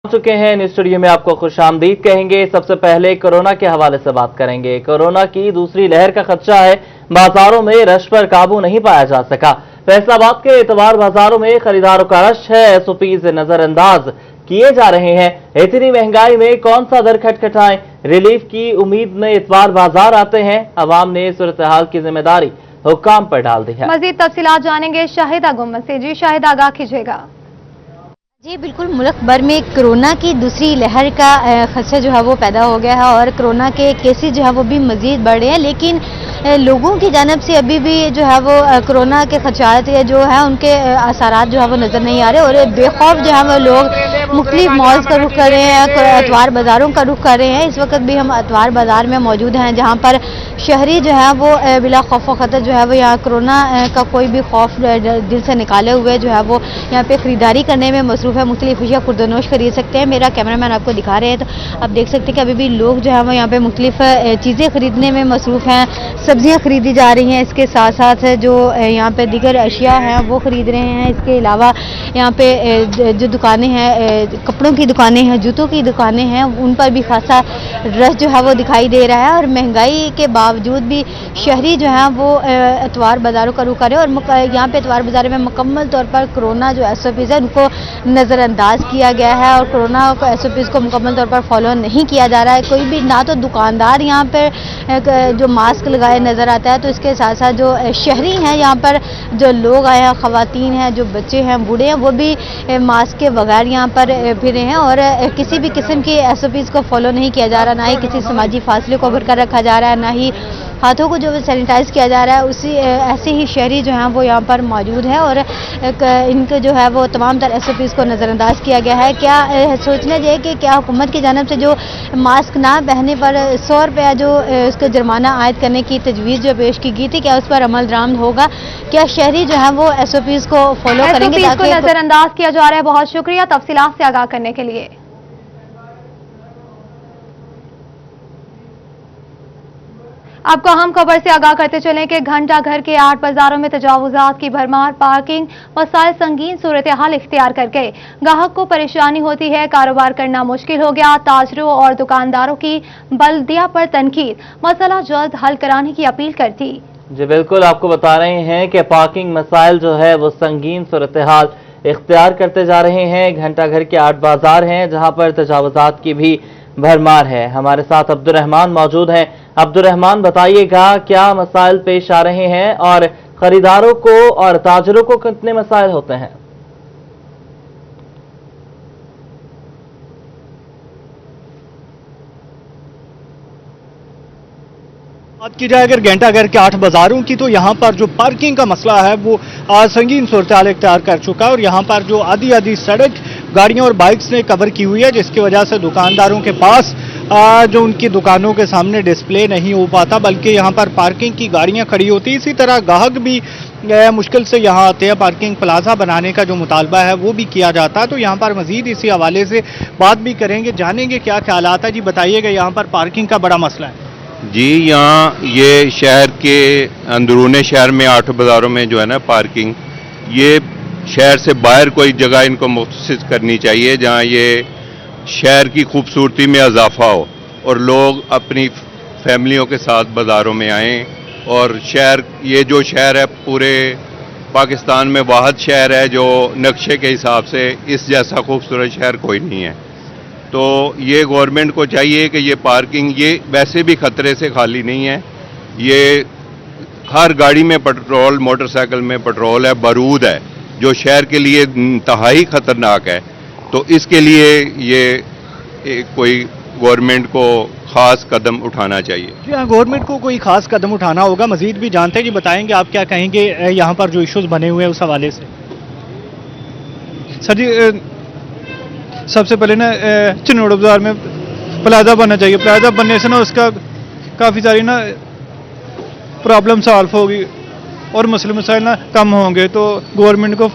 चुके हैं in studio में, आपको खुशामदीद कहेंगे। सबसे पहले कोरोना के हवाले से बात करेंगे। कोरोना की दूसरी लहर का खदशा है, बाजारों में रश पर काबू नहीं पाया जा सका। फैसलाबाद के एतवार बाजारों में खरीदारों का रश है, एसओपीज नजरअंदाज किए जा रहे हैं। इतनी महंगाई में कौन सा दर खटखटाएं, रिलीफ की उम्मीद में एतवार बाजार आते हैं। अवाम ने सूरत हाल की जिम्मेदारी हुक्काम पर डाल दी है। मजीद तफसीलात जानेंगे शाहिदा गुम्मद से। जी शाहिदा, आगाह कीजिएगा। जी बिल्कुल, मुल्क भर में कोरोना की दूसरी लहर का खदशा जो है वो पैदा हो गया है और कोरोना के केसेस जो है वो भी मजीद बढ़ रहे हैं, लेकिन लोगों की जानब से अभी भी जो है वो कोरोना के खदशात जो है उनके असरात जो है वो नज़र नहीं आ रहे और बेखौफ जो है वो लोग मुख्तलिफ मॉल्स का रुख कर रहे हैं, अतवार बाज़ारों का रुख कर रहे हैं। इस वक्त भी हम अतवार बाज़ार में मौजूद हैं, जहाँ पर शहरी जो है वो बिला खौफ व खतर जो है वो यहाँ कोरोना का कोई भी खौफ दिल से निकाले हुए जो है वो यहाँ पे ख़रीदारी करने में मसरूफ़ है। मुख्तलिफ खुशियाँ खुर्दनोश खरीद सकते हैं। मेरा कैमरामैन आपको दिखा रहे हैं, तो आप देख सकते हैं कि अभी भी लोग जो है वो यहाँ पे मुख्तलिफ चीज़ें खरीदने में मसरूफ़ हैं। सब्जियाँ खरीदी जा रही हैं, इसके साथ साथ जो यहाँ पे दीगर अशिया हैं वो खरीद रहे हैं। इसके अलावा यहाँ पे जो दुकानें हैं, कपड़ों की दुकानें हैं, जूतों की दुकानें हैं, उन पर भी खासा रश जो है वो दिखाई दे रहा है। और महंगाई के बावजूद भी शहरी जो है वो अतवार बाज़ारों का रुख कर रहे हैं और यहाँ पे अतवार बाज़ार में मुकम्मल तौर पर कोरोना जो एसओपीज़ है उनको नज़रअंदाज किया गया है और कोरोना को एसओपीज़ को मुकम्मल तौर पर फॉलो नहीं किया जा रहा है। कोई भी ना तो दुकानदार यहाँ पर जो मास्क लगाए नज़र आता है, तो इसके साथ साथ जो शहरी हैं यहाँ पर जो लोग आए हैं, ख़वातीन हैं, जो बच्चे हैं, बूढ़े हैं, वो भी मास्क के बगैर यहाँ पर फिरे हैं और किसी भी किस्म की एसओपीज़ को फॉलो नहीं किया जा रहा। ना ही किसी समाजी फासले को बरकरार रखा जा रहा है, ना ही हाथों को जो सैनिटाइज किया जा रहा है। उसी ऐसे ही शहरी जो हैं वो यहाँ पर मौजूद है और इनके जो है वो तमाम तर एसओपीज़ को नज़रअंदाज किया गया है। क्या सोचना चाहिए कि क्या हुकूमत की जानिब से जो मास्क ना पहनने पर 100 रुपया जो उसका जुर्माना आयद करने की तजवीज़ जो पेश की गई थी, क्या उस पर अमल दरामद होगा? क्या शहरी जो है वो एसओपीज़ को फॉलो करेंगे? एसओपीज़ को नज़रअंदाज किया जा रहा है। बहुत शुक्रिया तफसीलात से आगाह करने के लिए। आपको अहम खबर से आगाह करते चलें कि घंटा घर के 8 बाजारों में तजावुजात की भरमार, पार्किंग मसाइल संगीन सूरत हाल इख्तियार कर गए। ग्राहक को परेशानी होती है, कारोबार करना मुश्किल हो गया। ताजरों और दुकानदारों की बल्दिया पर तनकीद, मसला जल्द हल कराने की अपील करती। जी बिल्कुल, आपको बता रहे हैं कि पार्किंग मसाइल जो है वो संगीन सूरत हाल इख्तियार करते जा रहे हैं। घंटा घर के 8 बाजार हैं जहां पर तजावुजात की भी भरमार है। हमारे साथ अब्दुर्रहमान मौजूद हैं। अब्दुर्रहमान, बताइएगा क्या मसाइल पेश आ रहे हैं और खरीदारों को और ताजरों को कितने मसाइल होते हैं? बात की जाए अगर घंटाघर के 8 बाजारों की, तो यहाँ पर जो पार्किंग का मसला है वो संगीन सूरत हाल इख्तियार कर चुका है और यहाँ पर जो आधी आधी सड़क गाड़ियाँ और बाइक्स ने कवर की हुई है, जिसकी वजह से दुकानदारों के पास जो उनकी दुकानों के सामने डिस्प्ले नहीं हो पाता, बल्कि यहाँ पर पार्किंग की गाड़ियाँ खड़ी होती। इसी तरह ग्राहक भी मुश्किल से यहाँ आते हैं। पार्किंग प्लाजा बनाने का जो मुतालबा है वो भी किया जाता है। तो यहाँ पर मजीद इसी हवाले से बात भी करेंगे, जानेंगे क्या ख्यालात है। जी बताइएगा, यहाँ पर पार्किंग का बड़ा मसला है। जी, यहाँ ये शहर के अंदरूने शहर में 8 बाज़ारों में जो है ना पार्किंग, ये शहर से बाहर कोई जगह इनको मुख्तसिस करनी चाहिए जहाँ ये शहर की खूबसूरती में इजाफा हो और लोग अपनी फैमिलियों के साथ बाज़ारों में आएँ। और शहर, ये जो शहर है पूरे पाकिस्तान में वाहिद शहर है जो नक्शे के हिसाब से इस जैसा खूबसूरत शहर कोई नहीं है। तो ये गवर्नमेंट को चाहिए कि ये पार्किंग, ये वैसे भी खतरे से खाली नहीं है। ये हर गाड़ी में पेट्रोल, मोटरसाइकिल में पेट्रोल है, बारूद है, जो शहर के लिए इंतहाई खतरनाक है। तो इसके लिए ये कोई गवर्नमेंट को खास कदम उठाना चाहिए। जी हाँ, गवर्नमेंट को कोई खास कदम उठाना होगा। मजीद भी जानते हैं। जी बताएंगे, आप क्या कहेंगे यहाँ पर जो इश्यूज बने हुए हैं उस हवाले से? सर जी, सबसे पहले ना चिन्नोड़ बाजार में प्लाजा बनना चाहिए। प्लाजा बनने से ना उसका काफ़ी सारी ना प्रॉब्लम सॉल्व होगी और मसले मसाइल ना कम होंगे। तो गवर्नमेंट को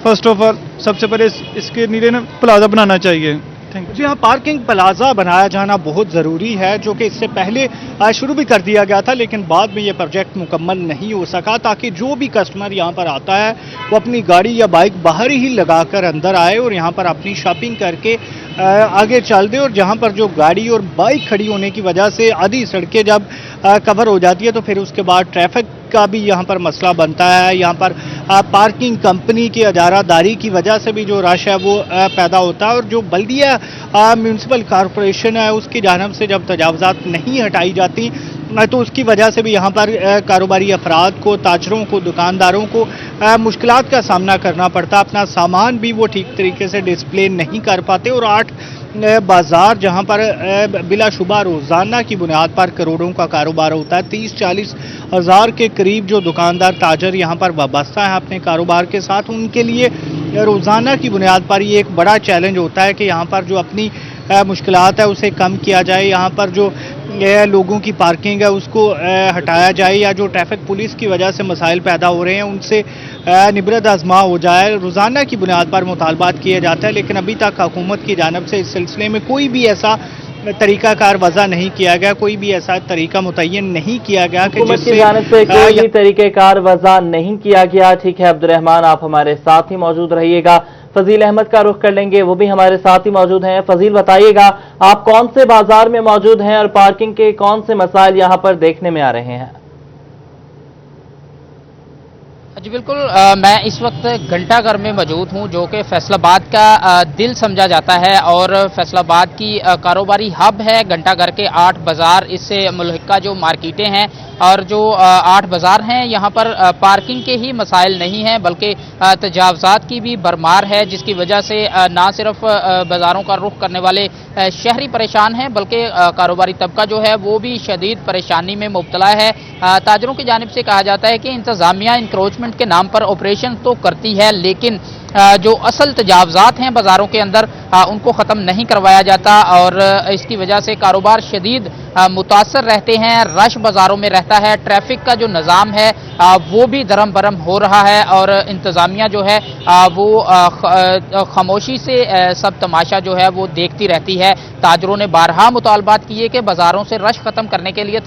फर्स्ट ऑफ ऑल सबसे पहले इसके नीचे ना प्लाजा बनाना चाहिए। Thank you. जी हाँ, पार्किंग प्लाजा बनाया जाना बहुत ज़रूरी है, जो कि इससे पहले शुरू भी कर दिया गया था, लेकिन बाद में ये प्रोजेक्ट मुकम्मल नहीं हो सका, ताकि जो भी कस्टमर यहाँ पर आता है वो अपनी गाड़ी या बाइक बाहर ही लगाकर अंदर आए और यहाँ पर अपनी शॉपिंग करके आगे चल दें, और जहां पर जो गाड़ी और बाइक खड़ी होने की वजह से आधी सड़कें जब कवर हो जाती है तो फिर उसके बाद ट्रैफिक का भी यहाँ पर मसला बनता है। यहाँ पर पार्किंग कंपनी की इजारादारी की वजह से भी जो रश है वो पैदा होता है, और जो बल्दिया म्यूनसिपल कॉरपोरेशन है उसकी जानिब से जब तजावुज़ात नहीं हटाई जाती तो उसकी वजह से भी यहाँ पर कारोबारी अफराद को, ताजरों को, दुकानदारों को मुश्किलात का सामना करना पड़ता। अपना सामान भी वो ठीक तरीके से डिस्प्ले नहीं कर पाते, और 8 बाजार जहाँ पर बिलाशुबा रोज़ाना की बुनियाद पर करोड़ों का कारोबार होता है, 30-40 हज़ार के करीब जो दुकानदार ताजर यहाँ पर वाबस्ता है अपने कारोबार के साथ, उनके लिए रोज़ाना की बुनियाद पर ये एक बड़ा चैलेंज होता है कि यहाँ पर जो अपनी मुश्किलात है उसे कम किया जाए, यहाँ पर जो लोगों की पार्किंग है उसको हटाया जाए, या जो ट्रैफिक पुलिस की वजह से मसाइल पैदा हो रहे हैं उनसे निबरत आजमा हो जाए। रोज़ाना की बुनियाद पर मुतालबात किए जाते हैं, लेकिन अभी तक हुकूमत की जानिब से इस सिलसिले में कोई भी ऐसा तरीकाकार वज़ा नहीं किया गया, कोई भी ऐसा तरीका मुतय्यन नहीं किया गया कि हुकूमत की जानिब से कोई भी तरीक़ेकार वज़ा नहीं किया गया। ठीक है अब्दुर्रहमान, आप हमारे साथ ही मौजूद रहिएगा। फजील अहमद का रुख कर लेंगे, वो भी हमारे साथ ही मौजूद हैं। फजील, बताइएगा आप कौन से बाजार में मौजूद हैं और पार्किंग के कौन से मसाइल यहाँ पर देखने में आ रहे हैं? जी बिल्कुल, मैं इस वक्त घंटाघर में मौजूद हूं, जो कि फैसलाबाद का दिल समझा जाता है और फैसलाबाद की कारोबारी हब है। घंटाघर के 8 बाजार, इससे मुल्हिका जो मार्केटें हैं और जो 8 बाजार हैं, यहाँ पर पार्किंग के ही मसाइल नहीं हैं बल्कि तजावुज़ात की भी भरमार है, जिसकी वजह से ना सिर्फ बाज़ारों का रुख करने वाले शहरी परेशान हैं बल्कि कारोबारी तबका जो है वो भी शदीद परेशानी में मुब्तला है। ताजरों की जानिब से कहा जाता है कि इंतज़ामिया इंक्रोचमेंट के नाम पर ऑपरेशन तो करती है, लेकिन जो असल तजावुज़ात हैं बाज़ारों के अंदर उनको ख़त्म नहीं करवाया जाता, और इसकी वजह से कारोबार शदीद मुतासर रहते हैं। रश बाज़ारों में रहता है, ट्रैफिक का जो निज़ाम है वो भी दरम बरम हो रहा है, और इंतज़ामिया जो है वो खामोशी से सब तमाशा जो है वो देखती रहती है। ताजरों ने बारहा मुतालबात किए कि बाज़ारों से रश ख़त्म करने के लिए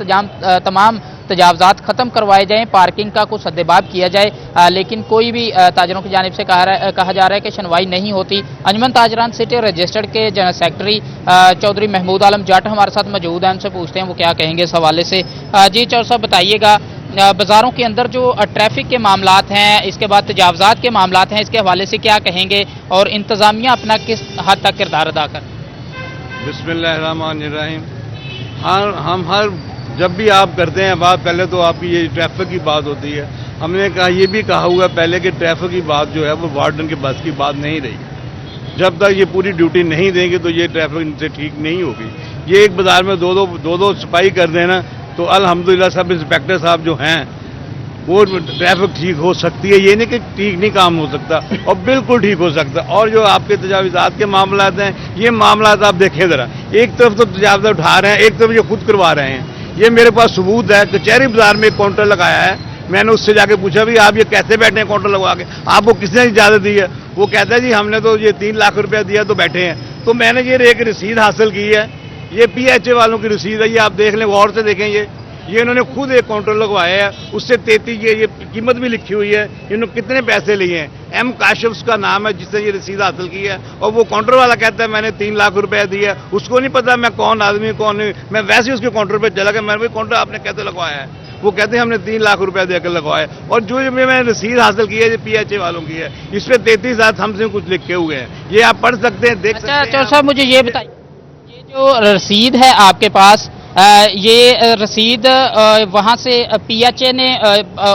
तमाम तजावुज़ात ख़त्म करवाए जाएँ, पार्किंग का कुछ सद्देबाब किया जाए, लेकिन कोई भी ताजरों की जानिब से कहा जा रहा है कि सुनवाई नहीं होती। अंजुमन ताजरान सिटी रजिस्टर्ड के जनरल सेक्रेटरी चौधरी महमूद आलम जाट हमारे साथ मौजूद हैं, उनसे पूछते हैं वो क्या कहेंगे इस हवाले से। जी चौधरी साहब, बताइएगा बाज़ारों के अंदर जो ट्रैफिक के मामलात हैं, इसके बाद तजावुज़ात के मामलात हैं, इसके हवाले से क्या कहेंगे और इंतज़ामिया अपना किस हद तक किरदार अदा कर? बिस्मिल्लाहिर्रहमानिर्रहीम। हम हर जब भी आप करते हैं बात, पहले तो आपकी ये ट्रैफिक की बात होती है। हमने कहा ये भी कहा हुआ पहले कि ट्रैफिक की बात जो है वो वार्डन के बस की बात नहीं रही। जब तक ये पूरी ड्यूटी नहीं देंगे तो ये ट्रैफिक इनसे ठीक नहीं होगी। ये एक बाजार में दो सिपाही कर देना तो अल्हम्दुलिल्लाह सब इंस्पेक्टर साहब जो हैं वो ट्रैफिक ठीक हो सकती है। ये नहीं कि ठीक नहीं काम हो सकता, और बिल्कुल ठीक हो सकता। और जो आपके तजावुज़ात के मामलात हैं, ये मामलात आप देखें ज़रा, एक तरफ तो तजावुज़ उठा रहे हैं, एक तरफ ये खुद करवा रहे हैं। ये मेरे पास सबूत है। कचहरी बाजार में एक काउंटर लगाया है, मैंने उससे जाके पूछा भी आप ये कैसे बैठे हैं काउंटर लगवा के, आपको किसने इजाज़त दी है? वो कहता है जी हमने तो ये 3 लाख रुपया दिया तो बैठे हैं। तो मैंने ये एक रसीद हासिल की है, ये PHA वालों की रसीद है, ये आप देख लें, गौर से देखें। ये इन्होंने खुद एक काउंटर लगवाया है, उससे 33 ये कीमत भी लिखी हुई है, इन्होंने कितने पैसे लिए हैं। M काशिफ उसका नाम है जिससे ये रसीद हासिल की है, और वो काउंटर वाला कहता है मैंने 3 लाख रुपए दिया। उसको नहीं पता मैं कौन आदमी कौन नहीं। मैं वैसे ही उसके काउंटर पे चला गया, मैंने भाई काउंटर आपने कैसे लगवाया है? वो कहते हैं हमने 3 लाख रुपया देकर लगवाया। और जो मैंने रसीद हासिल की है, PHA वालों की है, इस पर 33,000 हमसे कुछ लिखे हुए हैं, ये आप पढ़ सकते हैं, देख सकते हैं। अच्छा साहब, मुझे ये बताइए, ये जो रसीद है आपके पास, ये रसीद वहाँ से PHA ने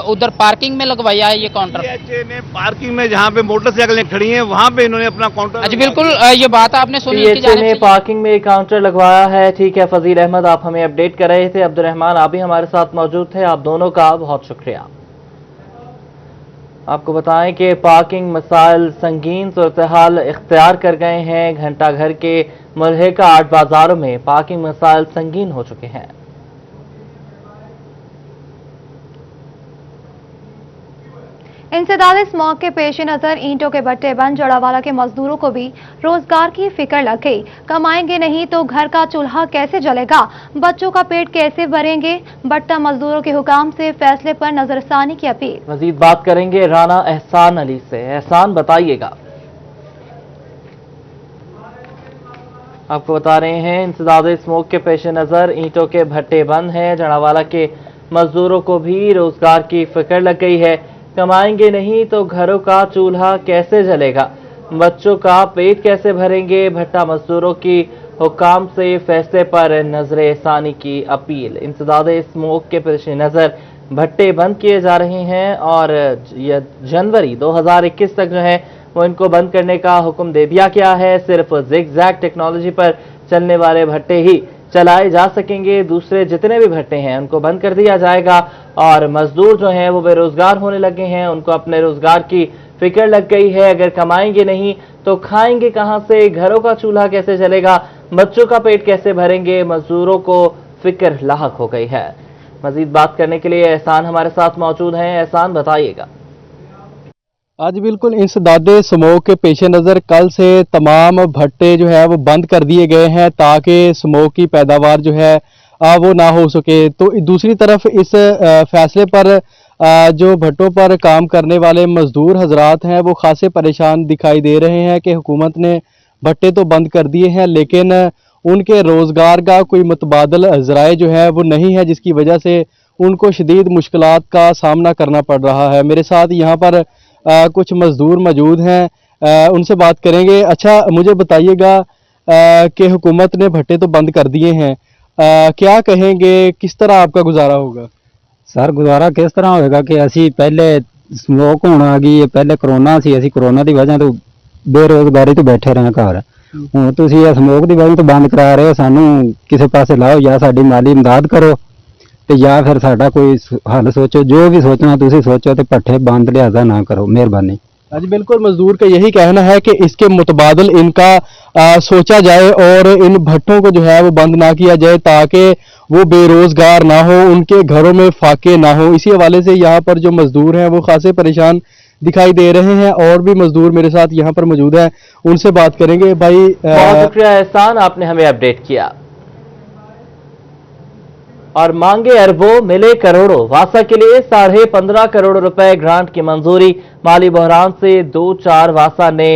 उधर पार्किंग में लगवाया है ये काउंटर? PHA ने पार्किंग में जहाँ पे मोटरसाइकिलें खड़ी हैं वहाँ पे इन्होंने अपना काउंटर। अच्छा बिल्कुल, ये बात आपने सुनी। PHA ने पार्किंग में काउंटर लगवाया है। ठीक है फजील अहमद, आप हमें अपडेट कर रहे थे। अब्दुर्रहमान आप भी हमारे साथ मौजूद थे, आप दोनों का बहुत शुक्रिया। आपको बताएं कि पार्किंग मसाइल संगीन सूरत-ए-हाल इख्तियार कर गए हैं। घंटाघर के मुल्हिका 8 बाजारों में पार्किंग मसाइल संगीन हो चुके हैं। इंसदाद इस मौके पेश नजर ईंटों के भट्टे बंद जड़ावाला के मजदूरों को भी रोजगार की फिक्र लग गई। कमाएंगे नहीं तो घर का चूल्हा कैसे जलेगा, बच्चों का पेट कैसे भरेंगे? भट्टा मजदूरों के हुकाम से फैसले पर नजरसानी की अपील। मजीद बात करेंगे राना एहसान अली से। एहसान, बताइएगा। आपको बता रहे हैं इंसदाद स्मोक के पेश नज़र ईंटों के भट्टे बंद हैं। जनावाला के मजदूरों को भी रोजगार की फिक्र लग गई है। कमाएंगे नहीं तो घरों का चूल्हा कैसे जलेगा, बच्चों का पेट कैसे भरेंगे। भट्टा मजदूरों की हुकाम से फैसले पर नजर सानी की अपील। इंसदाद स्मोक के पेश नज़र भट्टे बंद किए जा रहे हैं और जनवरी 2021 तक जो है वो इनको बंद करने का हुक्म दे दिया गया है। सिर्फ ज़िगज़ैग टेक्नोलॉजी पर चलने वाले भट्टे ही चलाए जा सकेंगे। दूसरे जितने भी भट्टे हैं उनको बंद कर दिया जाएगा और मजदूर जो हैं वो बेरोजगार होने लगे हैं। उनको अपने रोजगार की फिक्र लग गई है। अगर कमाएंगे नहीं तो खाएंगे कहां से, घरों का चूल्हा कैसे जलेगा, बच्चों का पेट कैसे भरेंगे। मजदूरों को फिक्र लाहक हो गई है। मजीद बात करने के लिए एहसान हमारे साथ मौजूद हैं। एहसान, बताइएगा। आज बिल्कुल इंसदाद स्मोक के पेश नज़र कल से तमाम भट्टे जो है वो बंद कर दिए गए हैं ताकि स्मोक की पैदावार जो है वो ना हो सके। तो दूसरी तरफ इस फैसले पर जो भट्टों पर काम करने वाले मजदूर हजरात हैं वो खासे परेशान दिखाई दे रहे हैं कि हुकूमत ने भट्टे तो बंद कर दिए हैं लेकिन उनके रोज़गार का कोई मुतबादल ज़राए जो है वो नहीं है, जिसकी वजह से उनको शदीद मुश्किलात का सामना करना पड़ रहा है। मेरे साथ यहाँ पर कुछ मजदूर मौजूद हैं, उनसे बात करेंगे। अच्छा, मुझे बताइएगा कि हुकूमत ने भट्टे तो बंद कर दिए हैं, क्या कहेंगे, किस तरह आपका गुजारा होगा? सर गुजारा किस तरह होएगा कि असी पहले स्मोक होने आ गई, पहले करोना सी, असी करोना की वजह तो बेरोजगारी तो बैठे रहे घर। हुण तुसीं इह स्मोक की वजह तो बंद करा रहे हो, सानू किसी पासे लाओ, या साडी माली इमदाद करो ते या फिर साडा कोई हल सोचो। जो भी सोचना तुसीं सोचो ते भट्ठे बंद लिहाजा ना करो, मेहरबानी। जी बिल्कुल, मजदूर का यही कहना है कि इसके मुतबादल इनका सोचा जाए और इन भट्टों को जो है वो बंद ना किया जाए ताकि वो बेरोजगार ना हो, उनके घरों में फाके ना हो। इसी हवाले से यहाँ पर जो मजदूर हैं वो खासे परेशान दिखाई दे रहे हैं। और भी मजदूर मेरे साथ यहाँ पर मौजूद हैं, उनसे बात करेंगे। भाई बहुत शुक्रिया एहसान, आपने हमें अपडेट किया। और मांगे अरबों, मिले करोड़ों। वासा के लिए 15.5 करोड़ रुपए ग्रांट की मंजूरी। माली बहरान से 2-4 वासा ने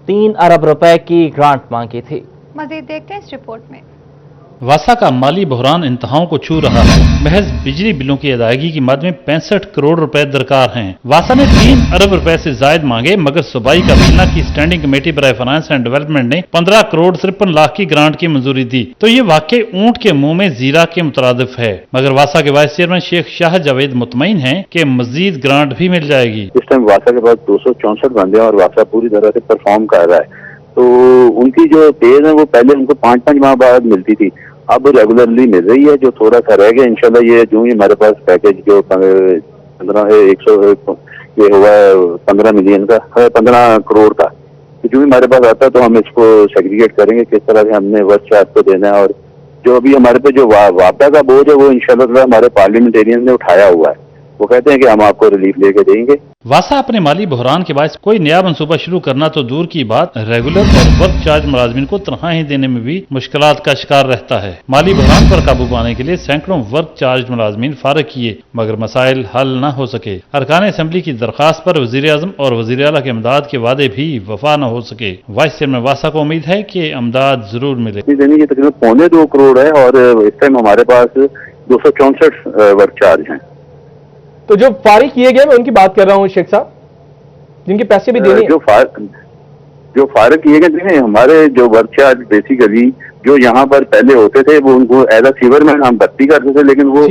3 अरब रुपए की ग्रांट मांगी थी। मजीद देखते हैं इस रिपोर्ट में। वासा का माली बहरान इंतहाओं को छू रहा है। महज बिजली बिलों की अदायगी की मद में 65 करोड़ रुपए दरकार हैं। वासा ने 3 अरब रुपए से जायद मांगे, मगर सूबाई काबीना की स्टैंडिंग कमेटी बराए फाइनेंस एंड डेवलपमेंट ने 15 करोड़ 53 लाख की ग्रांट की मंजूरी दी। तो ये वाकई ऊंट के मुंह में जीरा के मुतरादिफ है। मगर वासा के वाइस चेयरमैन शेख शाह जावेद मुतमईन हैं कि मजीद ग्रांट भी मिल जाएगी। इस टाइम वासा के पास 264 बंदे हैं और वासा पूरी तरह से परफॉर्म कर रहा है। तो उनकी जो पेज है वो पहले उनको 5-5 माह बाद मिलती थी, अब रेगुलरली मिल रही है। जो थोड़ा सा रह गया इंशाल्लाह, ये जो ही हमारे पास पैकेज जो 15 मिलियन का 15 करोड़ का जो भी हमारे पास आता है तो हम इसको सेग्रीगेट करेंगे किस तरह से हमने वर्क चार्ज को देना है। और जो अभी हमारे पे जो वापदा का बोझ है वो इंशाल्लाह हमारे पार्लियामेंटेरियन ने उठाया हुआ है। वो कहते हैं कि हम आपको रिलीफ लेके देंगे। वासा अपने माली बहरान के बाद कोई नया मनसूबा शुरू करना तो दूर की बात, रेगुलर और वर्क चार्ज मुलाजमीन को तनख्वाहें देने में भी मुश्किलात का शिकार रहता है। माली बहरान पर काबू पाने के लिए सैकड़ों वर्क चार्ज मुलाजमीन फारग किए, मगर मसाइल हल न हो सके। अरकान असेंबली की दरखास्त पर वजीर आजम और वजीर आला के इमदाद के वादे भी वफा न हो सके। वाइस चेयरमैन वासा को उम्मीद है कि इमदाद जरूर मिले। ये तकरीबन 2.25 करोड़ है और इस टाइम हमारे पास 264 वर्क चार्ज हैं। तो जो फारिग किए गए मैं उनकी बात कर रहा हूँ शेख साहब, जिनके पैसे भी देने जो फारिग किए गए थे हमारे जो वर्क चार्ज बेसिकली जो यहाँ पर पहले होते थे वो उनको एज अ सीवरमैन हम भर्ती करते थे, लेकिन वो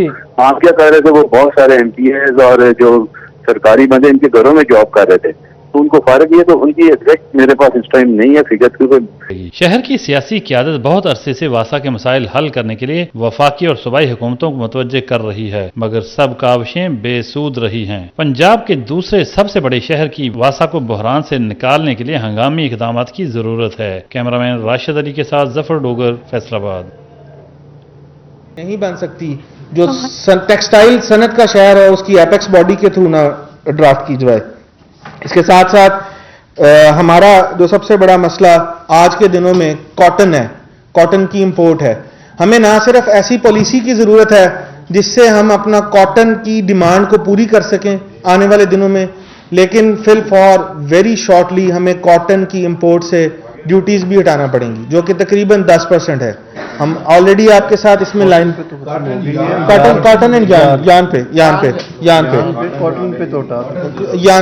आप क्या कर रहे थे, वो बहुत सारे MPs और जो सरकारी बंदे इनके घरों में जॉब कर रहे थे तो उनको फारिग किए। तो उनकी एग्जैक्ट मेरे पास इस टाइम नहीं है फिगर, क्योंकि शहर की सियासी क़यादत बहुत अरसे से वासा के मसाइल हल करने के लिए वफाकी और सूबाई हुकूमतों को मुतवज्जे कर रही है, मगर सब काविशें बेसूद रही हैं। पंजाब के दूसरे सबसे बड़े शहर की वासा को बहरान से निकालने के लिए हंगामी इकदाम की जरूरत है। कैमरामैन राशिद अली के साथ जफर डोगर, फैसलाबाद। नहीं बन सकती जो टेक्सटाइल सनत का शहर है उसकी एपेक्स बॉडी के थ्रू ना ड्राफ्ट की जाए। इसके साथ साथ हमारा जो सबसे बड़ा मसला आज के दिनों में कॉटन है, कॉटन की इंपोर्ट है। हमें ना सिर्फ ऐसी पॉलिसी की जरूरत है जिससे हम अपना कॉटन की डिमांड को पूरी कर सकें आने वाले दिनों में, लेकिन फिल फॉर वेरी शॉर्टली हमें कॉटन की इंपोर्ट से ड्यूटीज भी हटाना पड़ेंगी, जो कि तकरीबन 10% है। हम ऑलरेडी आपके साथ इसमें लाइन कॉटन एंड यान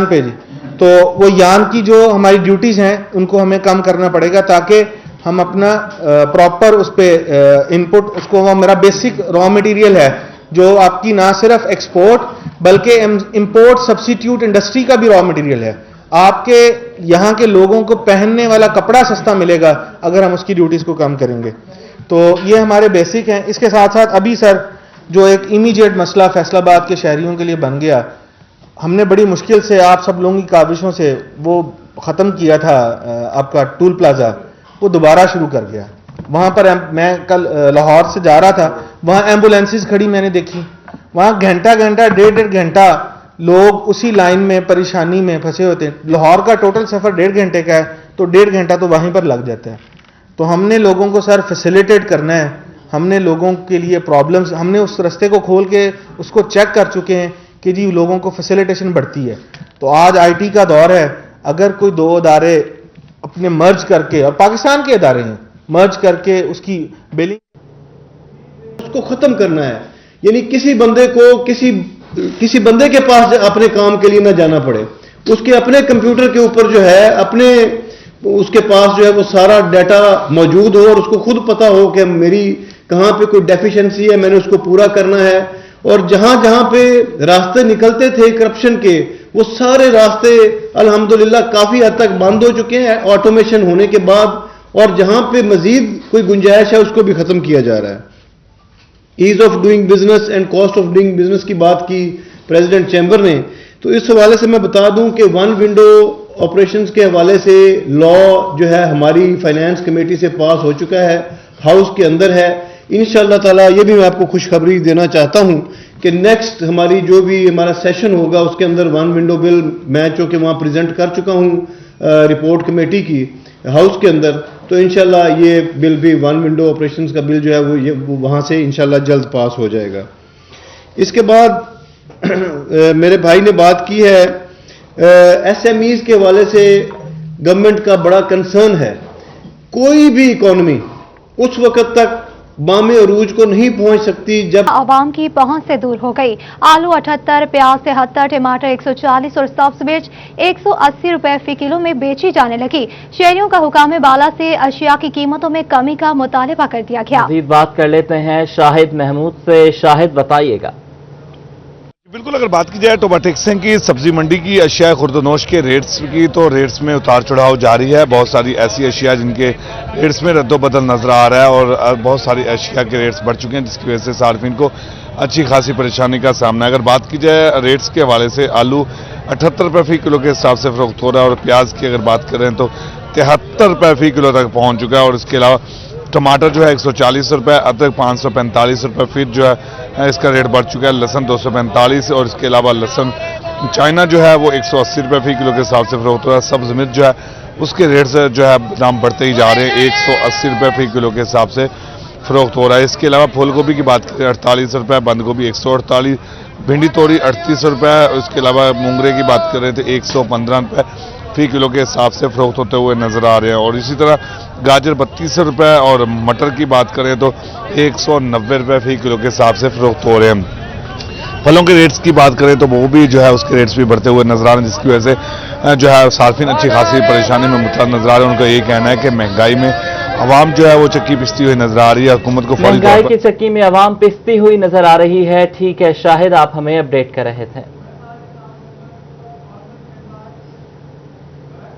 पे जी, तो वो यान की जो हमारी ड्यूटीज हैं उनको हमें कम करना पड़ेगा, ताकि हम अपना प्रॉपर उस पे इनपुट, उसको वो मेरा बेसिक रॉ मटेरियल है जो आपकी ना सिर्फ एक्सपोर्ट बल्कि इंपोर्ट सब्स्टिट्यूट इंडस्ट्री का भी रॉ मटेरियल है। आपके यहाँ के लोगों को पहनने वाला कपड़ा सस्ता मिलेगा अगर हम उसकी ड्यूटीज को कम करेंगे। तो ये हमारे बेसिक हैं। इसके साथ साथ अभी सर जो एक इमीडिएट मसला फैसलाबाद के शहरियों के लिए बन गया, हमने बड़ी मुश्किल से आप सब लोगों की काविशों से वो ख़त्म किया था, आपका टूल प्लाजा, वो दोबारा शुरू कर गया। वहाँ पर मैं कल लाहौर से जा रहा था, वहाँ एम्बुलेंसेस खड़ी मैंने देखी, वहाँ घंटा डेढ़ घंटा लोग उसी लाइन में परेशानी में फंसे होते हैं। लाहौर का टोटल सफ़र 1.5 घंटे का है, तो 1.5 घंटा तो वहीं पर लग जाता है। तो हमने लोगों को सर फैसिलिटेट करना है, हमने लोगों के लिए प्रॉब्लम्स, हमने उस रास्ते को खोल के उसको चेक कर चुके हैं कि जी लोगों को फैसिलिटेशन बढ़ती है। तो आज आईटी का दौर है, अगर कोई 2 अदारे अपने मर्ज करके, और पाकिस्तान के अदारे हैं, मर्ज करके उसकी बिलिंग उसको खत्म करना है, यानी किसी बंदे को किसी बंदे के पास अपने काम के लिए ना जाना पड़े, उसके अपने कंप्यूटर के ऊपर जो है अपने उसके पास जो है वो सारा डाटा मौजूद हो और उसको खुद पता हो कि मेरी कहाँ पे कोई डेफिशिएंसी है, मैंने उसको पूरा करना है। और जहां जहां पे रास्ते निकलते थे करप्शन के, वो सारे रास्ते अल्हम्दुलिल्लाह काफी हद तक बंद हो चुके हैं ऑटोमेशन होने के बाद, और जहां पे मजीद कोई गुंजाइश है उसको भी खत्म किया जा रहा है। Ease of doing business and cost of doing business की बात की प्रेसिडेंट चैम्बर ने, तो इस हवाले से मैं बता दूं कि 1 विंडो ऑपरेशंस के हवाले से लॉ जो है हमारी फाइनेंस कमेटी से पास हो चुका है, हाउस के अंदर है। इंशाअल्लाह ताला ये भी मैं आपको खुशखबरी देना चाहता हूं कि नेक्स्ट हमारी जो भी हमारा सेशन होगा उसके अंदर 1 विंडो बिल मैं चूंकि वहां प्रेजेंट कर चुका हूं रिपोर्ट कमेटी की हाउस के अंदर, तो इंशाल्लाह ये बिल भी 1 विंडो ऑपरेशंस का बिल जो है वो वहां से इंशाल्लाह जल्द पास हो जाएगा। इसके बाद मेरे भाई ने बात की है एसएमईज के हवाले से गवर्नमेंट का बड़ा कंसर्न है। कोई भी इकोनॉमी उस वक्त तक बामे अरूज को नहीं पहुंच सकती जब आवाम की पहुंच से दूर हो गई। आलू 78, प्याज 73, टमाटर 140 और सब्ज मिर्च 180 रुपए फी किलो में बेची जाने लगी। शहरियों का हुकाम बाला से अशिया की कीमतों में कमी का मुतालबा कर दिया गया। मज़ीद बात कर लेते हैं शाहिद महमूद से। शाहिद बताइएगा। बिल्कुल, अगर बात की जाए टोबाटेक्सन की सब्जी मंडी की अशिया खुर्दनोश के रेट्स की, तो रेट्स में उतार चढ़ाव जारी है। बहुत सारी ऐसी अशिया जिनके रेट्स में रद्दोबदल नजर आ रहा है और बहुत सारी अशिया के रेट्स बढ़ चुके हैं, जिसकी वजह से सार्फिन को अच्छी खासी परेशानी का सामना है। अगर बात की जाए रेट्स के हवाले से, आलू 78 रुपये फी किलो के हिसाब से फरोख्त हो रहा है और प्याज की अगर बात करें तो 73 रुपये फी किलो तक पहुंच चुका है। और इसके अलावा टमाटर जो है 140 रुपये, अदरक 545 रुपये फीट जो है इसका रेट बढ़ चुका है। लहसन 245 और इसके अलावा लहसन चाइना जो है वो 180 रुपये फी किलो के हिसाब से फरोख्त हो रहा है। सब्ज मिर्च जो है उसके रेट से जो है दाम बढ़ते ही जा रहे हैं, 180 रुपये फी किलो के हिसाब से फरोख्त हो रहा है। इसके अलावा फूल गोभी की बात करें 48 रुपये, बंद गोभी 148, भिंडी तोरी 38 रुपये, इसके अलावा मूंगरे की बात करें तो 115 रुपये फी किलो के हिसाब से फरोख्त होते हुए नजर आ रहे हैं। और इसी तरह गाजर 32 रुपये और मटर की बात करें तो 190 रुपये फी किलो के हिसाब से फरोख्त हो रहे हैं। फलों के रेट्स की बात करें तो वो भी जो है उसके रेट्स भी बढ़ते हुए नजर आ रहे हैं, जिसकी वजह से जो है सार्फिन अच्छी खासी परेशानी में मुबतला नजर आ रहे हैं। उनका ये कहना है कि महंगाई में आवाम जो है वो चक्की पिसती हुई नजर आ रही है। हुकूमत को महंगाई की चक्की में आवाम पिसती हुई नजर आ रही है। ठीक है शाहिद, आप हमें अपडेट कर रहे थे।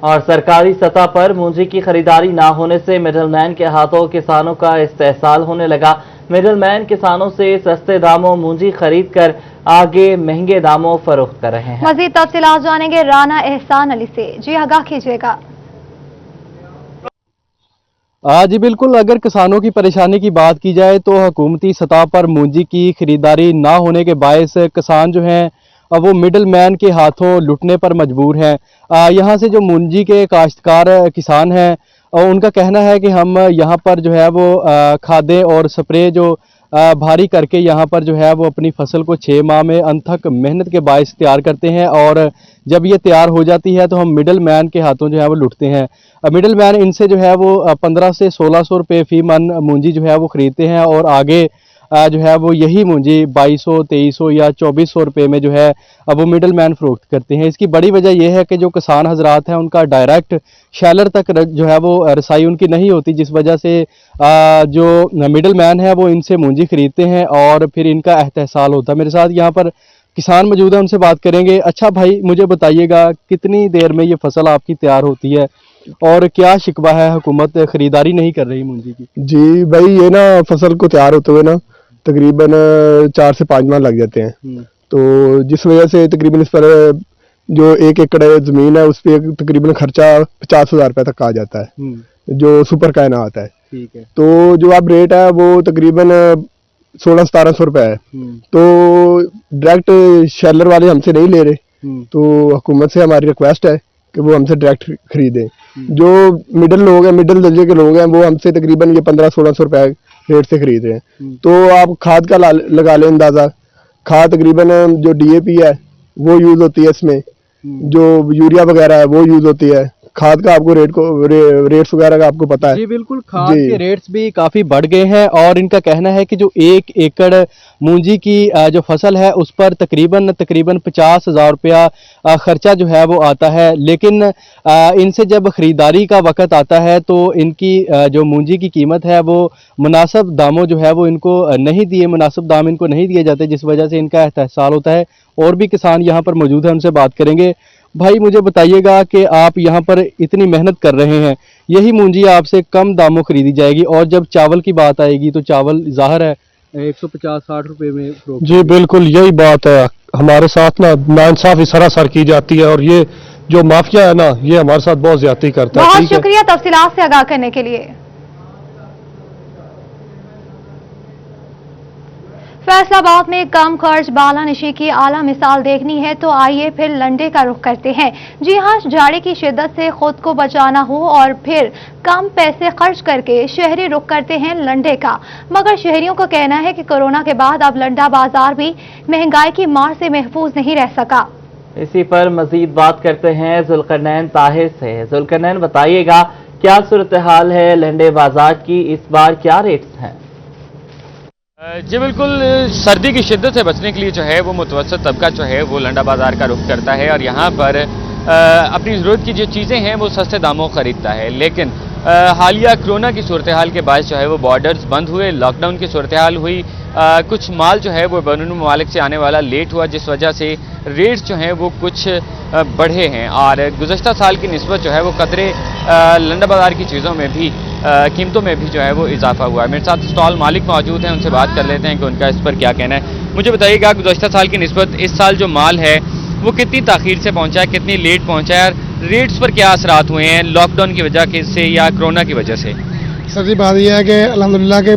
और सरकारी सतह पर मूंजी की खरीदारी ना होने से मिडलमैन के हाथों किसानों का इस्तेहसाल होने लगा। मिडलमैन किसानों से सस्ते दामों मूंजी खरीद कर आगे महंगे दामों फरोख्त कर रहे हैं। मजीद तफसीलात जानेंगे राना एहसान अली से। जी आगाह कीजिएगा। जी बिल्कुल, अगर किसानों की परेशानी की बात की जाए तो हुकूमती सतह पर मूंजी की खरीदारी ना होने के बायस किसान जो हैं वो मिडल मैन के हाथों लुटने पर मजबूर हैं। यहाँ से जो मूंजी के काश्तकार किसान हैं उनका कहना है कि हम यहाँ पर जो है वो खादें और स्प्रे जो भारी करके यहाँ पर जो है वो अपनी फसल को 6 माह में अनथक मेहनत के बायस तैयार करते हैं, और जब ये तैयार हो जाती है तो हम मिडल मैन के हाथों जो है वो लुटते हैं। मिडल मैन इनसे जो है वो 1500 से 1600 रुपये फी मन मूंजी जो है वो खरीदते हैं, और आगे जो है वो यही मूंजी 2200, 2300 या 2400 रुपये में जो है वो मिडल मैन फरोख्त करते हैं। इसकी बड़ी वजह यह है कि जो किसान हजरात हैं उनका डायरेक्ट शैलर तक जो है वो रसाई उनकी नहीं होती, जिस वजह से जो मिडल मैन है वो इनसे मूंजी खरीदते हैं और फिर इनका एहतसाल होता है। मेरे साथ यहाँ पर किसान मौजूद है, उनसे बात करेंगे। अच्छा भाई, मुझे बताइएगा कितनी देर में ये फसल आपकी तैयार होती है और क्या शिकवा है, हुकूमत खरीदारी नहीं कर रही मूंजी की? जी भाई, ये ना फसल को तैयार होते हुए ना तकरीबन 4 से 5 माह लग जाते हैं, तो जिस वजह से तकरीबन इस पर जो 1 एकड़ जमीन है उस पर तकरीबन खर्चा 50,000 रुपये तक आ जाता है, जो सुपर कहना आता है। ठीक है। तो जो अब रेट है वो तकरीबन 1600-1700 रुपये है, तो डायरेक्ट शेलर वाले हमसे नहीं ले रहे, तो हुकूमत से हमारी रिक्वेस्ट है कि वो हमसे डायरेक्ट खरीदें। जो मिडिल लोग हैं, मिडिल दर्जे के लोग हैं, वो हमसे तकरीबन ये 1500-1600 रुपये रेट से खरीद रहे हैं। तो आप खाद का लगा लें अंदाजा, खाद तकरीबन जो DAP है वो यूज होती है इसमें, जो यूरिया वगैरह है वो यूज होती है। खाद का आपको रेट्स वगैरह का आपको पता है? जी बिल्कुल, खाद के रेट्स भी काफी बढ़ गए हैं, और इनका कहना है कि जो 1 एकड़ मूंजी की जो फसल है उस पर तकरीबन 50,000 रुपया खर्चा जो है वो आता है, लेकिन इनसे जब खरीदारी का वक्त आता है तो इनकी जो मूंजी की कीमत है वो मुनासिब दामों जो है वो इनको नहीं दिए, मुनासिब दाम इनको नहीं दिए जाते, जिस वजह से इनका एहतसाल होता है। और भी किसान यहाँ पर मौजूद है, उनसे बात करेंगे। भाई मुझे बताइएगा कि आप यहाँ पर इतनी मेहनत कर रहे हैं, यही मूंजी आपसे कम दामों खरीदी जाएगी, और जब चावल की बात आएगी तो चावल ज़ाहिर है 150-60 रुपये में फरोख्त। जी बिल्कुल यही बात है, हमारे साथ ना नाइंसाफी सरासर की जाती है, और ये जो माफिया है ना ये हमारे साथ बहुत ज्यादती करता है। बहुत शुक्रिया तफसीलात से आगाह करने के लिए। फैसलाबाद में कम खर्च बालानशी की आला मिसाल देखनी है तो आइए फिर लंडे का रुख करते हैं। जी हां, जाड़े की शिद्दत से खुद को बचाना हो और फिर कम पैसे खर्च करके शहरी रुख करते हैं लंडे का, मगर शहरियों का कहना है कि कोरोना के बाद अब लंडा बाजार भी महंगाई की मार से महफूज नहीं रह सका। इसी पर मजीद बात करते हैं जुल्करनैन ताहिर से। जुल्करनैन, बताइएगा क्या सूरत हाल है लंडे बाजार की, इस बार क्या रेट्स हैं? जी बिल्कुल, सर्दी की शिद्दत से बचने के लिए जो है वो मुतवसत तबका जो है वो लंडा बाजार का रुख करता है और यहाँ पर अपनी ज़रूरत की जो चीज़ें हैं वो सस्ते दामों खरीदता है। लेकिन हालिया कोरोना की सूरत हाल के बाद जो है वो बॉर्डर्स बंद हुए, लॉकडाउन की सूरत हाल हुई, कुछ माल जो है वो बैरूनी ममालिक से आने वाला लेट हुआ, जिस वजह से रेट्स जो हैं वो कुछ बढ़े हैं और गुज़श्ता साल की निस्बत जो है वो कदरे लंडा बाजार की चीज़ों में भी कीमतों में भी जो है वो इजाफा हुआ है। मेरे साथ स्टॉल मालिक मौजूद हैं, उनसे बात कर लेते हैं कि उनका इस पर क्या कहना है। मुझे बताइएगा गुज़श्ता साल की निस्बत इस साल जो माल है वो कितनी ताख़ीर से पहुंचा है, कितनी लेट पहुंचा है, और रेट्स पर क्या असरात हुए हैं लॉकडाउन की वजह से या कोरोना की वजह से? सर जी बात यह है कि अल्हम्दुलिल्लाह के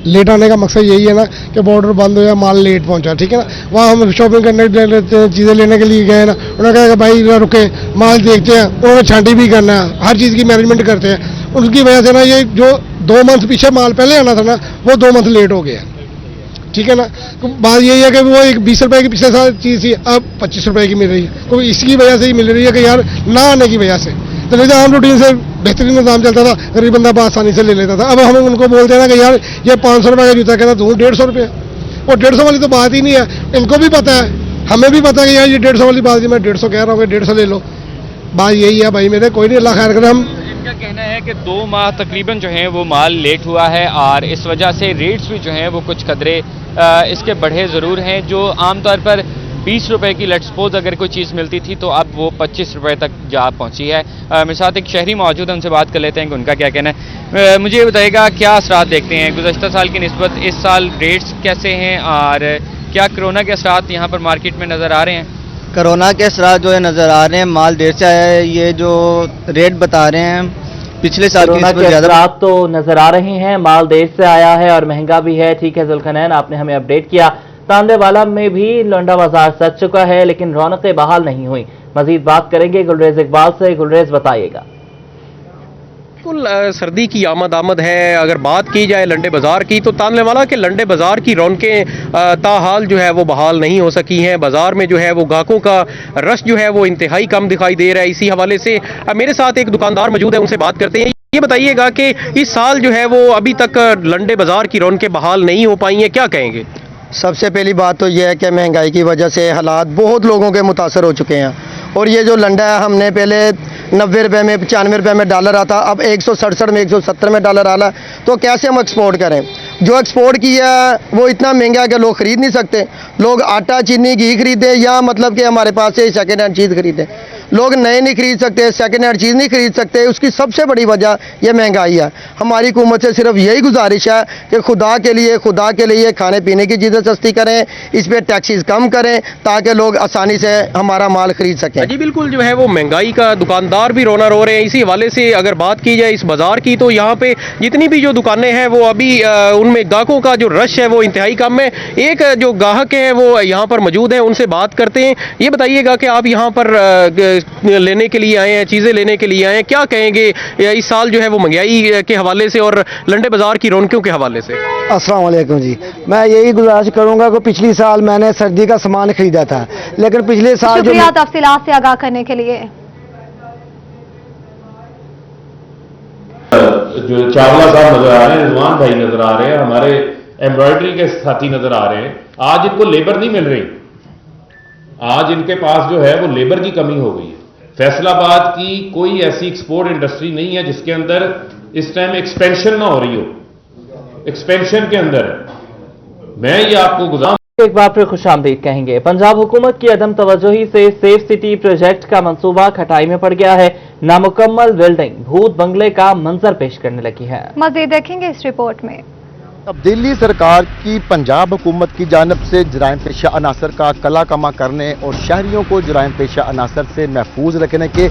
लेट आने का मकसद यही है ना कि बॉर्डर बंद हो जाए, माल लेट पहुंचा, ठीक है ना। वहाँ हम शॉपिंग करने लेते हैं, चीज़ें लेने के लिए गए ना, उन्होंने कहा कि भाई रुके माल देखते हैं, उन्होंने छांटी भी करना है, हर चीज़ की मैनेजमेंट करते हैं। उनकी वजह से ना ये जो 2 मंथ पीछे माल पहले आना था ना वो 2 मंथ लेट हो गया, ठीक है ना। तो बात यही है कि वो एक 20 रुपए की पिछले साल चीज़ थी, अब 25 रुपए की मिल रही है, तो इसकी वजह से ही मिल रही है कि यार ना आने की वजह से। तो नहीं तो आम रूटीन से बेहतरीन निज़ाम चलता था, गरीब बंदा आसानी से ले लेता था। अब हम उनको बोलते हैं ना कि यार ये 500 रुपये का जूता कहता तू 150 रुपये, और 150 वाली तो बात ही नहीं है। इनको भी पता है, हमें भी पता है कि यार ये 150 वाली बात है, मैं 150 कह रहा हूँ, 150 ले लो। बात यही है भाई मेरे, कोई नहीं, अल्लाह खैर करे। हम इनका कहना है कि 2 माह तकरीबन जो है वो माल लेट हुआ है और इस वजह से रेट्स भी जो हैं वो कुछ कदरे इसके बढ़े ज़रूर हैं। जो आमतौर पर 20 रुपए की लेट्स सपोज अगर कोई चीज़ मिलती थी तो अब वो 25 रुपए तक जा पहुंची है। मेरे साथ एक शहरी मौजूद है, उनसे बात कर लेते हैं कि उनका क्या कहना है। मुझे ये बताइएगा क्या असरात देखते हैं गुज़श्ता साल की निस्बत इस साल रेट्स कैसे हैं और क्या कोरोना के असरात यहाँ पर मार्केट में नज़र आ रहे हैं? कोरोना के असरात जो है नज़र आ रहे हैं, माल देर से आया है, ये जो रेट बता रहे हैं पिछले साल कोरोना के असरात तो नजर आ रहे हैं, माल देर से आया है और महंगा भी है। ठीक है जुल्करनैन, आपने हमें अपडेट किया। तांदेवाला में भी लंडा बाजार सज चुका है लेकिन रौनकें बहाल नहीं हुई। मजीद बात करेंगे गुलरेज इकबाल से। गुलरेज, बताइएगा। बिल्कुल सर्दी की आमद है। अगर बात की जाए लंडे बाज़ार की तो तानने वाला कि लंडे बाज़ार की रौनकें ताहाल जो है वो बहाल नहीं हो सकी हैं। बाज़ार में जो है वो ग्राहकों का रश जो है वो इंतहाई कम दिखाई दे रहा है। इसी हवाले से मेरे साथ एक दुकानदार मौजूद है, उनसे बात करते हैं। ये बताइएगा कि इस साल जो है वो अभी तक लंडे बाज़ार की रौनकें बहाल नहीं हो पाई हैं, क्या कहेंगे? सबसे पहली बात तो यह है कि महंगाई की वजह से हालात बहुत लोगों के मुतासर हो चुके हैं, और ये जो लंडा है हमने पहले 90 रुपये में 95 रुपये में डॉलर आता, अब 167 में 170 में डॉलर आ रहा, तो कैसे हम एक्सपोर्ट करें? जो एक्सपोर्ट किया है वो इतना महंगा है कि लोग ख़रीद नहीं सकते। लोग आटा चीनी घी खरीदें या मतलब कि हमारे पास से सेकेंड हैंड चीज़ खरीदें, लोग नए नहीं खरीद सकते, सेकेंड हैंड चीज़ नहीं खरीद सकते। उसकी सबसे बड़ी वजह यह महंगाई है। हमारी हुकूमत से सिर्फ यही गुजारिश है कि खुदा के लिए खाने पीने की चीज़ें सस्ती करें, इस पर टैक्सेस कम करें ताकि लोग आसानी से हमारा माल खरीद सकें। जी बिल्कुल, जो है वो महंगाई का दुकानदार भी रोना रो रहे हैं। इसी हवाले से अगर बात की जाए इस बाज़ार की तो यहाँ पे जितनी भी जो दुकानें हैं वो अभी उनमें ग्राहकों का जो रश है वो इंतहाई कम है। एक जो ग्राहक है वो यहाँ पर मौजूद है, उनसे बात करते हैं। ये बताइएगा कि आप यहाँ पर लेने के लिए आए हैं, चीज़ें लेने के लिए आए हैं, क्या कहेंगे इस साल जो है वो महंगाई के हवाले से और लंडे बाज़ार की रौनकों के हवाले से? अस्सलाम वालेकुम जी, मैं यही गुजारिश करूंगा कि पिछली साल मैंने सर्दी का सामान खरीदा था, लेकिन पिछले साल शुक्रिया तफसीलात से आगाह करने के लिए। जो चावला साहब नजर आ रहे हैं, रिजवान भाई नजर आ रहे हैं, हमारे एम्ब्रॉयडरी के साथी नजर आ रहे हैं। आज इनको लेबर नहीं मिल रही, आज इनके पास जो है वो लेबर की कमी हो गई है। फैसलाबाद की कोई ऐसी एक्सपोर्ट इंडस्ट्री नहीं है जिसके अंदर इस टाइम एक्सपेंशन ना हो रही हो। एक्सपेंशन के अंदर मैं ये आपको गुजार एक बार फिर खुशामदीद कहेंगे। पंजाब हुकूमत की अदम तवज्जोही से सेफ सिटी प्रोजेक्ट का मंसूबा खटाई में पड़ गया है। नामुकम्मल बिल्डिंग भूत बंगले का मंजर पेश करने लगी है। मज़ीद देखेंगे इस रिपोर्ट में। अब दिल्ली सरकार की पंजाब हुकूमत की जानब से जराइम पेशा अनासर का कला कमा करने और शहरियों को जराइम पेशा अनासर से महफूज रखने के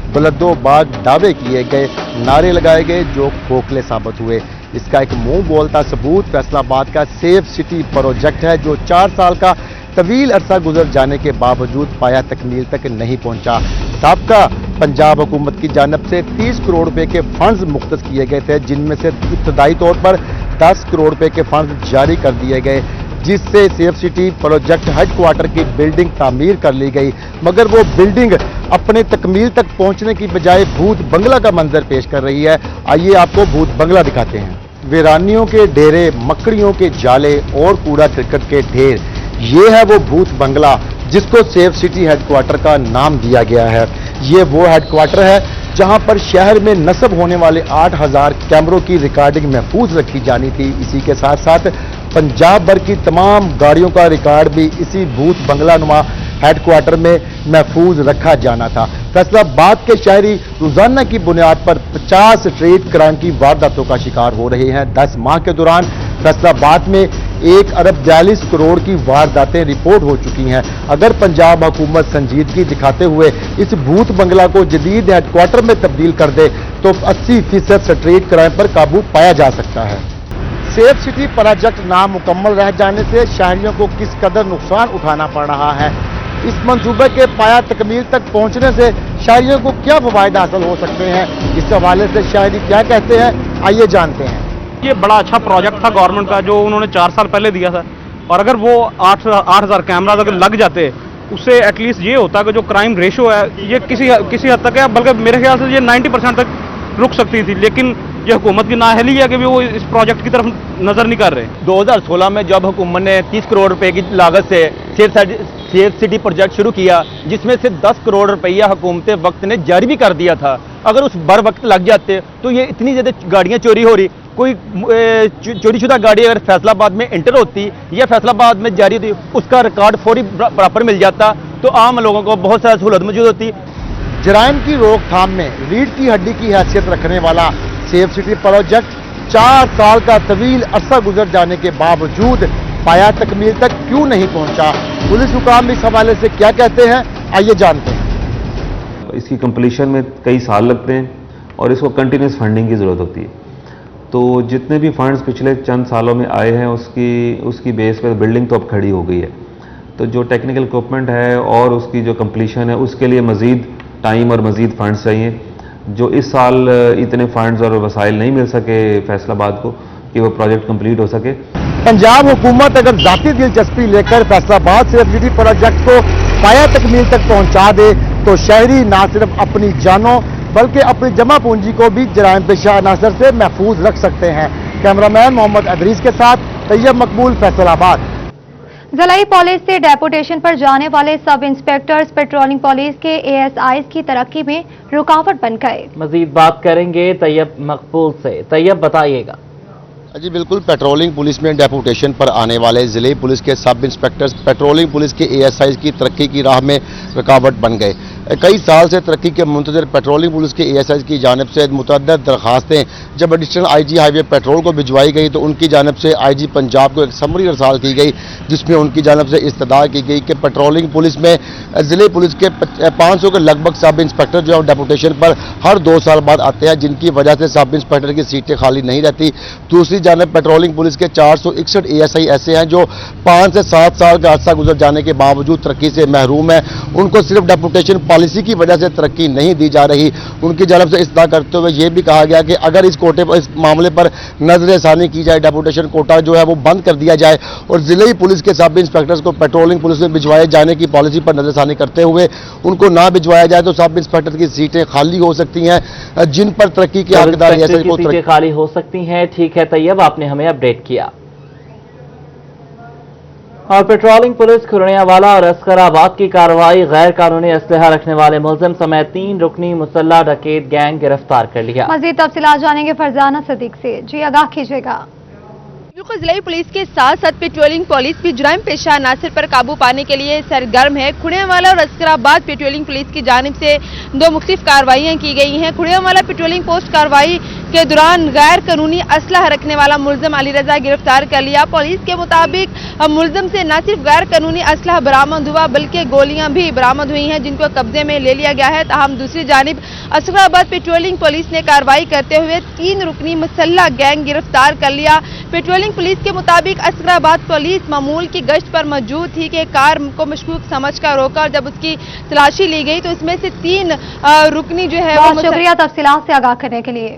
बुलंदोबाज दावे किए गए, नारे लगाए गए जो खोखले साबित हुए। इसका एक मुंह बोलता सबूत फैसलाबाद का सेफ सिटी प्रोजेक्ट है जो 4 साल का तवील अरसा गुजर जाने के बावजूद पाया तकमील तक नहीं पहुंचा। साबका पंजाब हुकूमत की जानब से 30 करोड़ रुपए के फंड्स मुख्तस किए गए थे, जिनमें से इब्तदाई तौर पर 10 करोड़ रुपए के फंड्स जारी कर दिए गए, जिससे सेफ सिटी प्रोजेक्ट हेडक्वार्टर की बिल्डिंग तामीर कर ली गई, मगर वो बिल्डिंग अपने तकमील तक पहुंचने की बजाय भूत बंगला का मंजर पेश कर रही है। आइए आपको भूत बंगला दिखाते हैं। वीरानियों के डेरे, मकड़ियों के जाले और कूड़ा करकट के ढेर, ये है वो भूत बंगला जिसको सेफ सिटी हेडक्वार्टर का नाम दिया गया है। ये वो हेडक्वार्टर है जहां पर शहर में नस्ब होने वाले 8000 कैमरों की रिकॉर्डिंग महफूज रखी जानी थी। इसी के साथ साथ पंजाब भर की तमाम गाड़ियों का रिकॉर्ड भी इसी भूत बंगला नुमा हेडक्वार्टर में महफूज रखा जाना था। फैसलाबाद के शहरी रोजाना की बुनियाद पर 50 स्ट्रीट क्राइम की वारदातों का शिकार हो रहे हैं। 10 माह के दौरान फैसलाबाद में 1 अरब 42 करोड़ की वारदातें रिपोर्ट हो चुकी हैं। अगर पंजाब हुकूमत संजीदगी दिखाते हुए इस भूत बंगला को जदीद हेडक्वार्टर में तब्दील कर दे तो 80% स्ट्रीट क्राइम पर काबू पाया जा सकता है। सेफ सिटी प्रोजेक्ट नामुकम्मल रह जाने से शहरियों को किस कदर नुकसान उठाना पड़ रहा है, इस मंसूबे के पाया तकमील तक पहुंचने से शहरियों को क्या फवायद हासिल हो सकते हैं, इस हवाले से शहरी क्या कहते हैं, आइए जानते हैं। ये बड़ा अच्छा प्रोजेक्ट था गवर्नमेंट का जो उन्होंने 4 साल पहले दिया था, और अगर वो 8000 कैमराज अगर लग जाते उससे एटलीस्ट ये होता कि जो क्राइम रेशो है ये किसी हद तक है, बल्कि मेरे ख्याल से ये 90% तक रुक सकती थी। लेकिन ये हुकूमत की नाअहली है कि वो इस प्रोजेक्ट की तरफ नजर नहीं कर रहे। 2016 में जब हुकूमत ने 30 करोड़ रुपए की लागत से सेफ सिटी प्रोजेक्ट शुरू किया, जिसमें से 10 करोड़ रुपया हुकूमत वक्त ने जारी भी कर दिया था, अगर उस बर वक्त लग जाते तो ये इतनी ज़्यादा गाड़ियाँ चोरी हो रही, कोई चोरीशुदा गाड़ी अगर फैसलाबाद में एंटर होती या फैसलाबाद में जारी होती, उसका रिकॉर्ड फौरी बराबर मिल जाता तो आम लोगों को बहुत सारा सहूलत मौजूद होती। जराइम की रोकथाम में रीढ़ की हड्डी की हैसियत रखने वाला सेफ सिटी प्रोजेक्ट 4 साल का तवील अरसा गुजर जाने के बावजूद पाया तकमील तक क्यों नहीं पहुंचा, पुलिस हुकाम इस हवाले से क्या कहते हैं, आइए जानते हैं। इसकी कंप्लीशन में कई साल लगते हैं और इसको कंटिन्यूस फंडिंग की ज़रूरत होती है। तो जितने भी फंड्स पिछले चंद सालों में आए हैं उसकी बेस पर बिल्डिंग तो अब खड़ी हो गई है। तो जो टेक्निकल इक्विपमेंट है और उसकी जो कंप्लीशन है उसके लिए मज़ीद टाइम और मज़ीद फंड्स चाहिए। जो इस साल इतने फंड्स और वसाइल नहीं मिल सके फैसलाबाद को कि वो प्रोजेक्ट कंप्लीट हो सके। पंजाब हुकूमत अगर जाती दिलचस्पी लेकर फैसलाबाद से FGD प्रोजेक्ट को पाया तकमील तक पहुंचा दे तो शहरी ना सिर्फ अपनी जानों बल्कि अपनी जमा पूंजी को भी जराइम पेशा अनासर से महफूज रख सकते हैं। कैमरामैन मोहम्मद अदरीस के साथ तैयब मकबूल, फैसलाबाद। ज़िलाई पुलिस से डेपुटेशन पर जाने वाले सब इंस्पेक्टर्स पेट्रोलिंग पुलिस के ASIs की तरक्की में रुकावट बन गए। मजीद बात करेंगे तैयब मकबूल से। तैयब बताइएगा। जी बिल्कुल, पेट्रोलिंग पुलिस में डेपुटेशन पर आने वाले ज़िले पुलिस के सब इंस्पेक्टर्स पेट्रोलिंग पुलिस के ASIs की तरक्की की राह में रुकावट बन गए। कई साल से तरक्की के मुंतज़िर पेट्रोलिंग पुलिस के ASIs की जानिब से मुतअद्दिद दरखास्तें जब एडिशनल IG हाईवे पेट्रोल को भिजवाई गई तो उनकी जानिब से IG पंजाब को एक समरी अरसाल की गई जिसमें उनकी जानिब से इस्तदा की गई कि पेट्रोलिंग पुलिस में ज़िले पुलिस के 500 के लगभग सब इंस्पेक्टर जो है डेपुटेशन पर हर 2 साल बाद आते हैं, जिनकी वजह से सब इंस्पेक्टर की सीटें खाली नहीं रहती। दूसरी जानिब पेट्रोलिंग पुलिस के 461 ASI ऐसे हैं जो 5 से 7 साल का अरसा गुजर जाने के बावजूद तरक्की से महरूम है। उनको सिर्फ डेपुटेशन पॉलिसी की वजह से तरक्की नहीं दी जा रही। उनकी जानब से इस्तदा करते हुए ये भी कहा गया कि अगर इस कोटे पर इस मामले पर नजरसानी की जाए, डेपुटेशन कोटा जो है वो बंद कर दिया जाए और जिले पुलिस के सब इंस्पेक्टर्स को पेट्रोलिंग पुलिस में भिजवाए जाने की पॉलिसी पर नजरसानी करते हुए उनको ना भिजवाया जाए तो सब इंस्पेक्टर की सीटें खाली हो सकती हैं, जिन पर तरक्की के हकदार सीटें खाली हो सकती हैं। ठीक है तैयब, आपने हमें अपडेट किया। और पेट्रोलिंग पुलिस खुरनियावाला और अस्कराबाद की कार्रवाई, गैर कानूनी असलहा रखने वाले मुलजिम समेत 3 रुकनी मुसल्ला डकैत गैंग गिरफ्तार कर लिया। मजीद तफसीलात जानेंगे फरजाना सदीक से। जी आगाह कीजिएगा। बिल्कुल, जिला पुलिस के साथ साथ पेट्रोलिंग पुलिस भी जुराइम पेशा अनासर पर काबू पाने के लिए सरगर्म है। खुड़ियावाला और अस्कराबाद पेट्रोलिंग पुलिस की जानिब से 2 मुख्तलिफ कार्रवाइयाँ की गई हैं। खुड़ियावाला पेट्रोलिंग पोस्ट कार्रवाई के दौरान गैर कानूनी असलहा रखने वाला मुलजिम अली रजा गिरफ्तार कर लिया। पुलिस के मुताबिक मुलजिम से न सिर्फ गैर कानूनी असलहा बरामद हुआ बल्कि गोलियां भी बरामद हुई हैं जिनको कब्जे में ले लिया गया है। ताहम दूसरी जानिब अस्कराबाद पेट्रोलिंग पुलिस ने कार्रवाई करते हुए 3 रुकनी मुसल्ला गैंग गिरफ्तार कर लिया। पेट्रोलिंग पुलिस के मुताबिक अस्कराबाद पुलिस मामूल की गश्त पर मौजूद थी कि कार को मशकूक समझकर रोका और जब उसकी तलाशी ली गई तो इसमें से 3 रुकनी जो है वो। शुक्रिया तफसीलात से आगाह करने के लिए।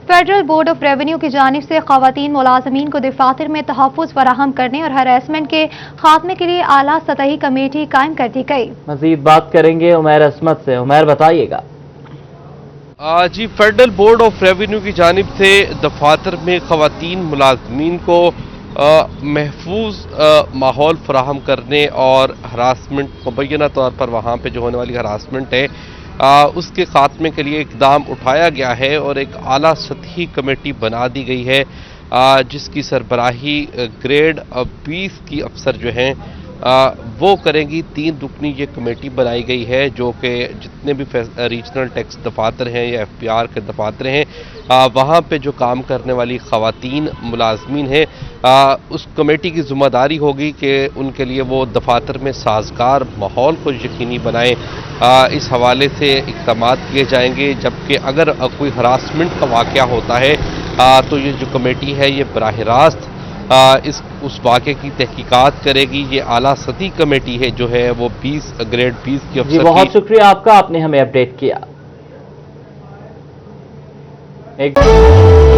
फेडरल बोर्ड ऑफ रेवेन्यू की जानिब से खवातीन मुलाजमीन को दफातर में तहफ़्फ़ुज़ फराहम करने और हरासमेंट के खात्मे के लिए आला सतही कमेटी कायम कर दी गई। मजीद बात करेंगे उमैर असमत से। उमैर बताइएगा। जी, फेडरल बोर्ड ऑफ रेवेन्यू की जानिब से दफातर में खवातीन मुलाजमीन को महफूज माहौल फराहम करने और हरासमेंट मुबैना तौर पर वहाँ पर जो होने वाली हरासमेंट है उसके खात्मे के लिए इकदाम उठाया गया है और एक आला सतही कमेटी बना दी गई है जिसकी सरबराही ग्रेड 20 की अफसर जो हैं वो करेंगी। 3 रुकनी ये कमेटी बनाई गई है जो कि जितने भी रीजनल टैक्स दफातर हैं या FPR के दफातर हैं वहाँ पे जो काम करने वाली खवातीन मुलाजमीन हैं उस कमेटी की ज़िम्मेदारी होगी कि उनके लिए वो दफातर में साजगार माहौल को यकीनी बनाएं। इस हवाले से इक़दाम किए जाएंगे। जबकि अगर कोई हरासमेंट का वाक़या होता है तो ये जो कमेटी है ये बराह रास्त उस वाक़े की तहकीकात करेगी। ये आला सतही कमेटी है जो है वो ग्रेड 20 की अफसर। जी बहुत शुक्रिया आपका, आपने हमें अपडेट किया।